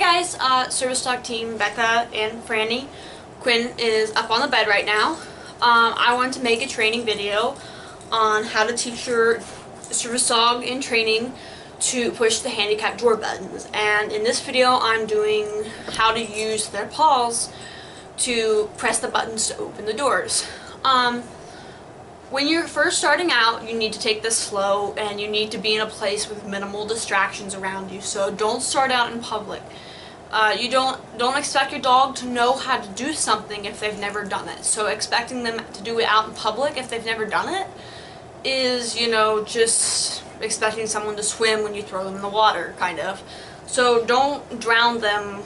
Hi guys, Service Dog Team Becca and Frannie. Quinn is up on the bed right now. I wanted to make a training video on how to teach your service dog in training to push the handicap door buttons. And in this video I'm doing how to use their paws to press the buttons to open the doors. When you're first starting out, you need to take this slow and you need to be in a place with minimal distractions around you. So don't start out in public. You don't expect your dog to know how to do something if they've never done it. So expecting them to do it out in public if they've never done it is, just expecting someone to swim when you throw them in the water, kind of. So don't drown them.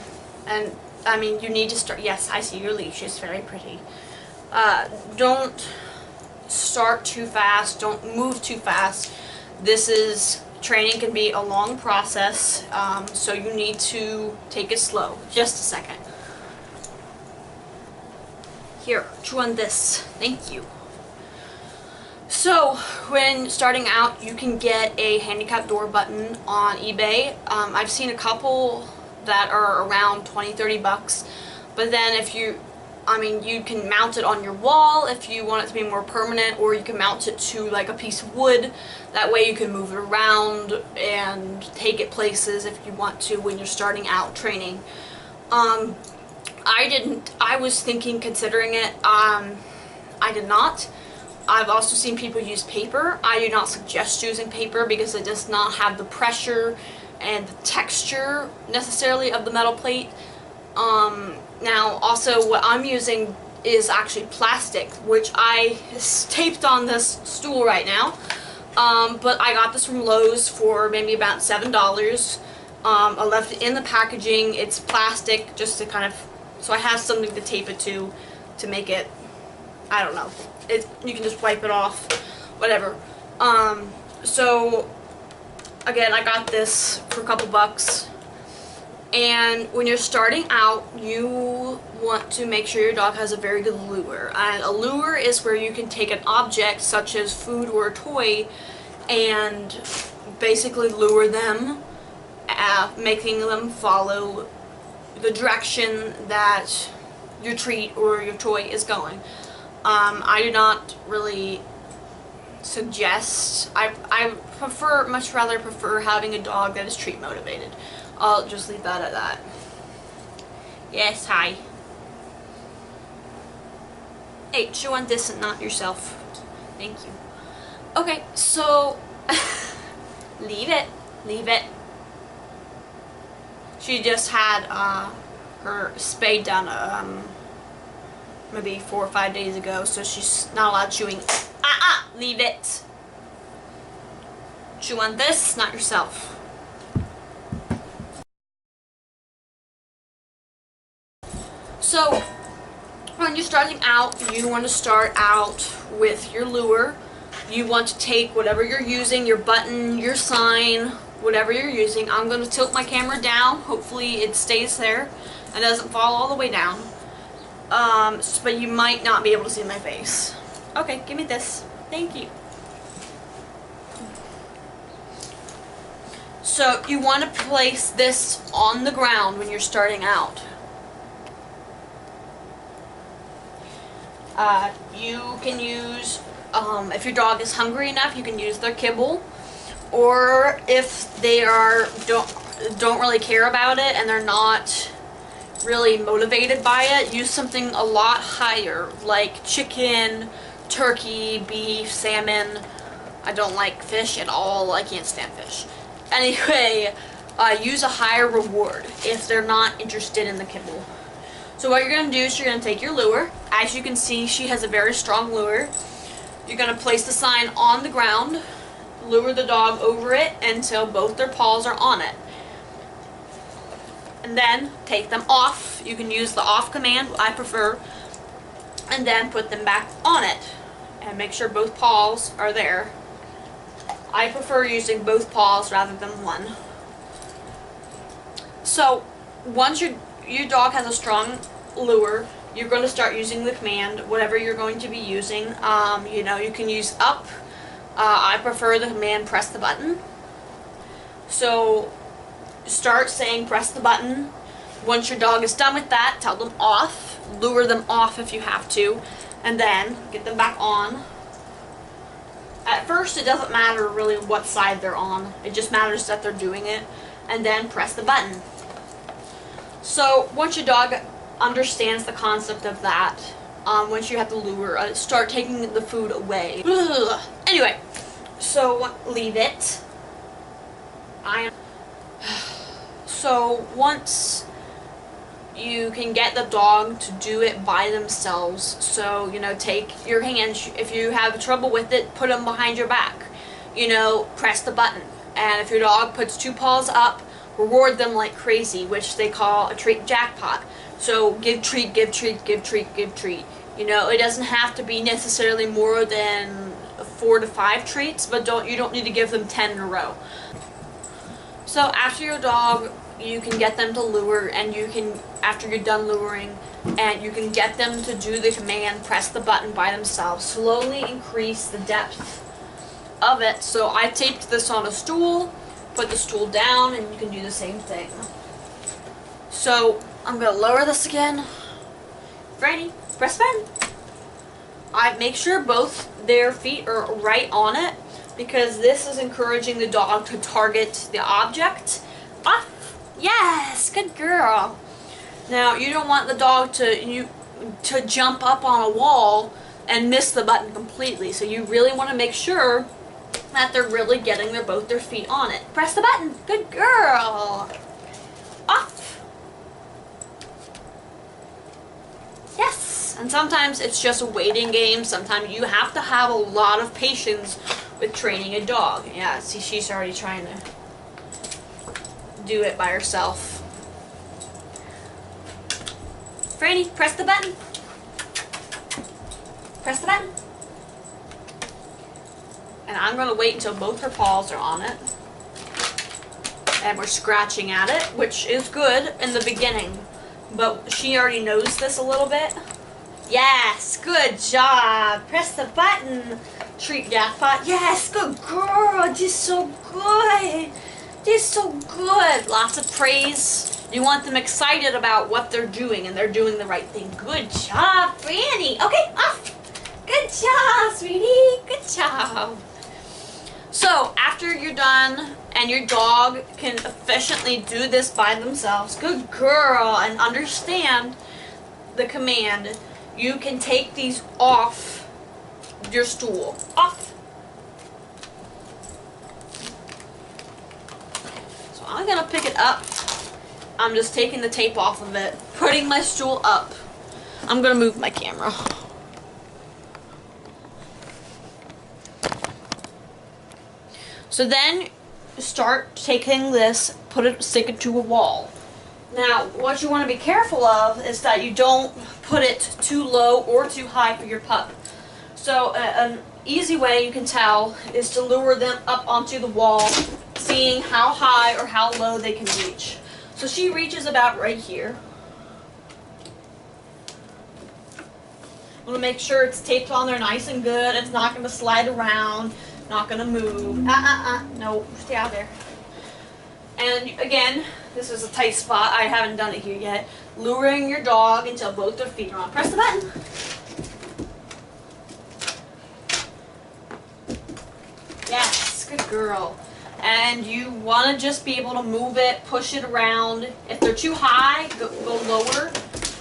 And I mean, you need to start. Yes, I see your leash. It's very pretty. Don't start too fast. Don't move too fast. Training can be a long process, so you need to take it slow. Just a second. Here, chew on this. Thank you. So, when starting out, you can get a handicap door button on eBay. I've seen a couple that are around 20-30 bucks, but then you can mount it on your wall if you want it to be more permanent, or you can mount it to like a piece of wood. That way you can move it around and take it places if you want to when you're starting out training. I was considering it. I did not. I've also seen people use paper. I do not suggest using paper because it does not have the pressure and the texture necessarily of the metal plate. Now also what I'm using is actually plastic, which I taped on this stool right now. But I got this from Lowe's for maybe about $7. I left it in the packaging. It's plastic just to so I have something to tape it to make it, I don't know. You can just wipe it off, whatever. So again, I got this for a couple bucks. And when you're starting out, you want to make sure your dog has a very good lure. And a lure is where you can take an object such as food or a toy and basically lure them, making them follow the direction that your treat or your toy is going. I do not really suggest, I much rather prefer having a dog that is treat motivated. I'll just leave that at that. Yes, hi. Hey, chew on this and not yourself. Thank you. Okay, so leave it. She just had her spayed done maybe 4 or 5 days ago, so she's not allowed chewing. Leave it. Chew on this, not yourself. So, when you're starting out, you want to start out with your lure. You want to take whatever you're using, your button, your sign, whatever you're using. I'm going to tilt my camera down. Hopefully it stays there and doesn't fall all the way down. But you might not be able to see my face. Okay, give me this. Thank you. So, you want to place this on the ground when you're starting out. You can use, if your dog is hungry enough, you can use their kibble, or if they don't really care about it and they're not really motivated by it, use something a lot higher, like chicken, turkey, beef, salmon. I don't like fish at all. I can't stand fish. Anyway, use a higher reward if they're not interested in the kibble. So what you're going to do is you're going to take your lure. As you can see, she has a very strong lure. You're going to place the sign on the ground, lure the dog over it until both their paws are on it. And then take them off. You can use the off command, I prefer, and then put them back on it. And make sure both paws are there. I prefer using both paws rather than one. So once your dog has a strong lure, you're going to start using the command, whatever you're going to be using. You can use up. I prefer the command press the button. So start saying press the button, Once your dog is done with that, tell them off, lure them off if you have to, and then get them back on. At first, it doesn't matter really what side they're on. It just matters that they're doing it, and then press the button. So once your dog understands the concept of that, once you have to lure, start taking the food away. Ugh. Anyway, so leave it. So once you can get the dog to do it by themselves, so take your hands, if you have trouble with it, put them behind your back, press the button, and if your dog puts 2 paws up, reward them like crazy, which they call a treat jackpot. So give treat, give treat, give treat, give treat. It doesn't have to be necessarily more than 4 to 5 treats, but you don't need to give them 10 in a row. So after your dog, you can get them to lure, and after you're done luring, and you can get them to do the command, press the button by themselves. Slowly increase the depth of it. So I taped this on a stool, put the stool down, and you can do the same thing. So I'm going to lower this again. Frannie, press the button. I make sure both their feet are right on it, because this is encouraging the dog to target the object. Off. Yes, good girl. Now you don't want the dog to jump up on a wall and miss the button completely. So you really want to make sure that they're really getting both their feet on it. Press the button. Good girl. Off. Yes. And sometimes it's just a waiting game. Sometimes you have to have a lot of patience with training a dog. Yeah, see, she's already trying to do it by herself. Frannie, press the button. Press the button. And I'm going to wait until both her paws are on it. And we're scratching at it, which is good in the beginning. But she already knows this a little bit. Yes, good job. Press the button. Treat jackpot. Yes, good girl. Just so good. Just so good. Lots of praise. You want them excited about what they're doing, and they're doing the right thing. Good job, Frannie. Okay, off. Good job, sweetie. Good job. So after you're done and your dog can efficiently do this by themselves, good girl, and understand the command, you can take these off your stool. Off. So I'm going to pick it up. I'm just taking the tape off of it, putting my stool up. I'm going to move my camera. So then start taking this, stick it to a wall. Now, what you want to be careful of is that you don't put it too low or too high for your pup. So an easy way you can tell is to lure them up onto the wall, seeing how high or how low they can reach. So she reaches about right here. I'm going to make sure it's taped on there nice and good. It's not going to slide around, not going to move. No, stay out there. And again, this is a tight spot. I haven't done it here yet. Luring your dog until both their feet are on. Press the button. Yes, good girl. And you want to just be able to move it, push it around. If they're too high, go lower.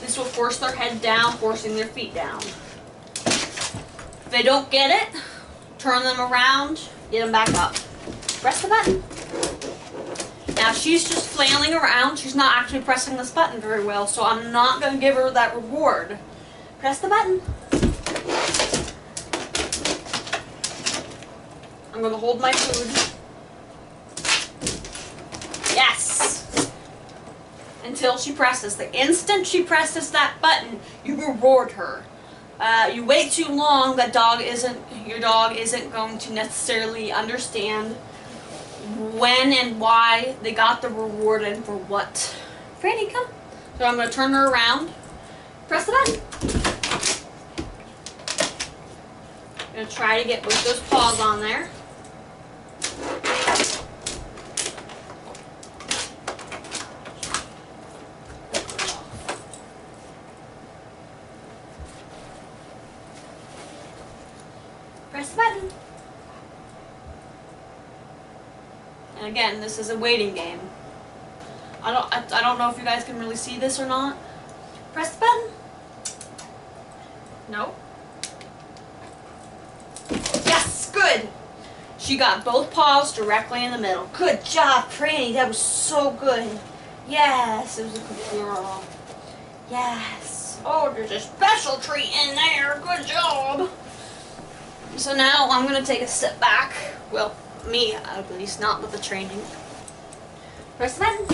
This will force their head down, forcing their feet down. If they don't get it, turn them around, get them back up. Press the button. Now she's just flailing around. She's not actually pressing this button very well, so I'm not going to give her that reward. Press the button. I'm going to hold my food. Yes! Until she presses. The instant she presses that button, you reward her. You wait too long, your dog isn't going to necessarily understand when and why they got the reward and for what. Frannie, come. So I'm going to turn her around. Press the button. I'm going to try to get both those paws on there. Press the button. And again, this is a waiting game. I don't know if you guys can really see this or not. Press the button. No. Yes, good. She got both paws directly in the middle. Good job, Frannie. That was so good. Yes, it was a good girl. Yes. Oh, there's a special treat in there. Good job. So now I'm going to take a step back. Well, me, at least, not with the training. Press the button.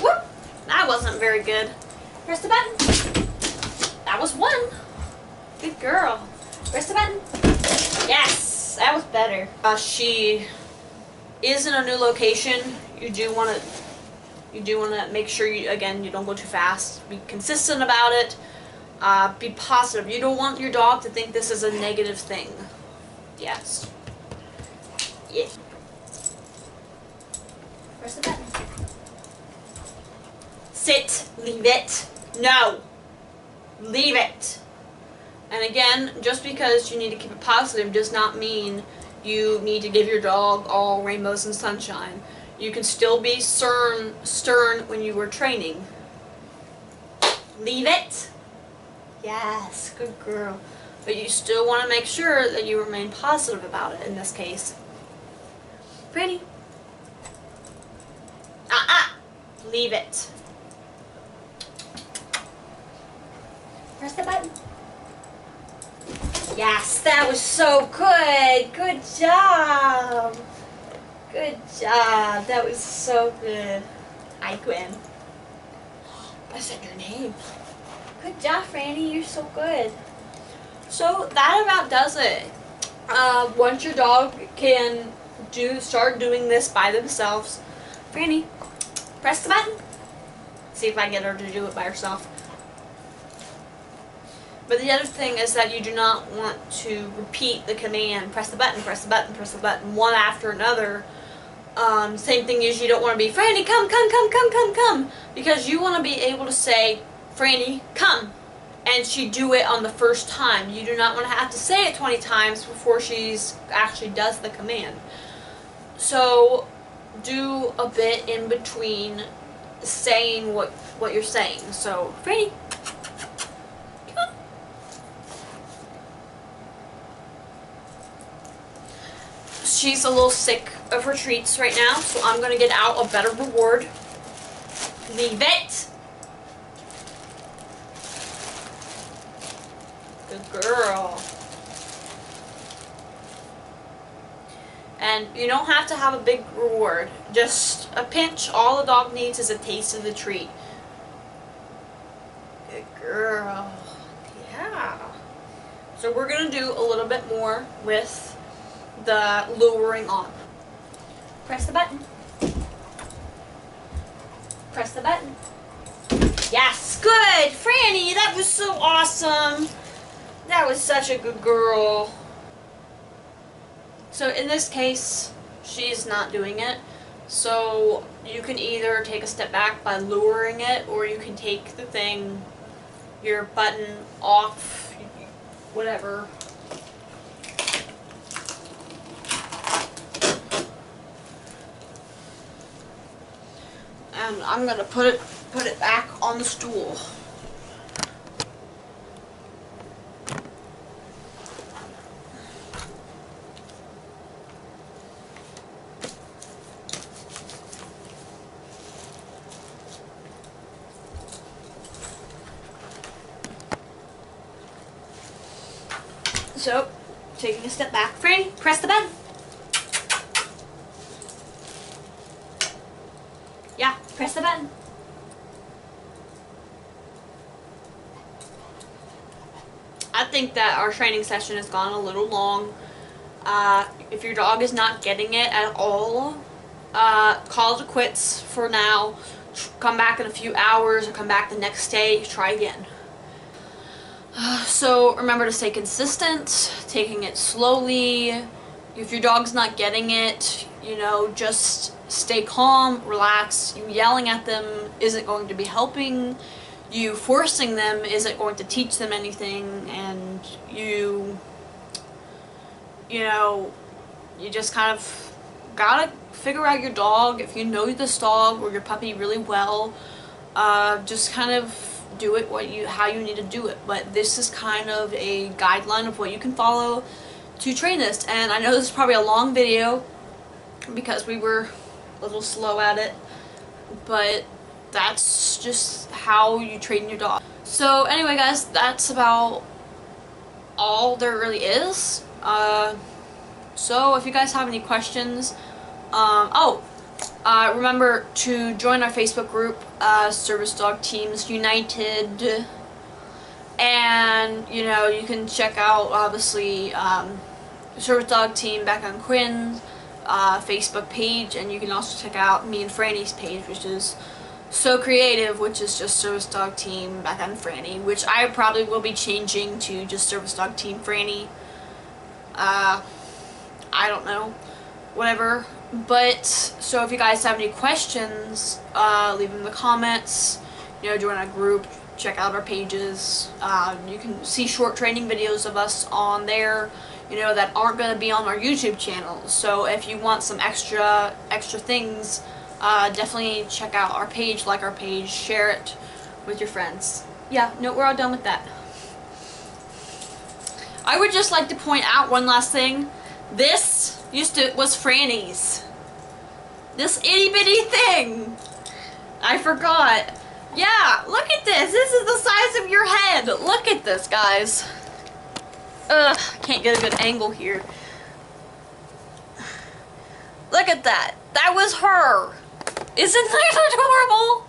Whoop. That wasn't very good. Press the button. That was one. Good girl. Press the button. Yes, that was better. She is in a new location. You do want to make sure you don't go too fast. Be consistent about it. Be positive. You don't want your dog to think this is a negative thing. Yes. Yeah. Press the button. Sit. Leave it. No. Leave it. And again, just because you need to keep it positive does not mean you need to give your dog all rainbows and sunshine. You can still be stern when you were training. Leave it. Yes, good girl. But you still want to make sure that you remain positive about it in this case. Pretty. Leave it. Press the button. Yes, that was so good. Good job. Good job. That was so good. Hi, Gwen. I said your name. Good job, Frannie. You're so good. So that about does it. Once your dog can start doing this by themselves, Frannie, press the button. See if I can get her to do it by herself. But the other thing is that you do not want to repeat the command, press the button, press the button, press the button, one after another. Same thing is you don't want to be, Frannie, come, come, come, come, come, come. Because you want to be able to say, Frannie, come. And she do it on the first time. You do not want to have to say it 20 times before she actually does the command. So do a bit in between saying what you're saying. So, Frannie, come on. She's a little sick of her treats right now, so I'm going to get out a better reward. Leave it. Good girl. And you don't have to have a big reward. Just a pinch. All the dog needs is a taste of the treat. Good girl. Yeah. So we're going to do a little bit more with the luring on. Press the button. Press the button. Yes, good! Frannie, that was so awesome! That was such a good girl. So in this case, she's not doing it. So you can either take a step back by luring it, or you can take the thing, your button off, whatever. And I'm gonna put it back on the stool. So, taking a step back. Frannie, press the button. Yeah, press the button. I think that our training session has gone a little long. If your dog is not getting it at all, call it quits for now. Come back in a few hours or come back the next day. Try again. So remember to stay consistent, taking it slowly. If your dog's not getting it, you know, just stay calm, relax. You yelling at them isn't going to be helping. You forcing them isn't going to teach them anything, and you you know, you just kind of gotta figure out your dog. If you know this dog or your puppy really well, just kind of do it how you need to do it. But this is kind of a guideline of what you can follow to train this. And I know this is probably a long video because we were a little slow at it, but that's just how you train your dog. So anyway guys, that's about all there really is. So if you guys have any questions, remember to join our Facebook group, Service Dog Teams United, and you know, you can check out obviously Service Dog Team back on Quinn's Facebook page, and you can also check out me and Frannie's page, which is So Creative, which is just Service Dog Team back on Frannie, which I probably will be changing to just Service Dog Team Frannie. I don't know, whatever. But so if you guys have any questions, leave them in the comments. You know, join our group, check out our pages. You can see short training videos of us on there, you know, that aren't going to be on our YouTube channel. So if you want some extra things, definitely check out our page, like our page, share it with your friends. Yeah, no, we're all done with that. I would just like to point out one last thing. This was Frannie's. This itty bitty thing. I forgot. Yeah, look at this. This is the size of your head. Look at this, guys. Ugh, can't get a good angle here. Look at that. That was her. Isn't that adorable?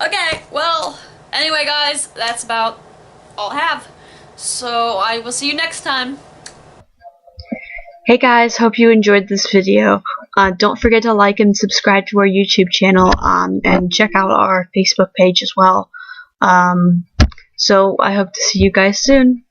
Okay, well, anyway guys, that's about all I have. So I will see you next time. Hey guys, hope you enjoyed this video. Don't forget to like and subscribe to our YouTube channel, and check out our Facebook page as well. So I hope to see you guys soon.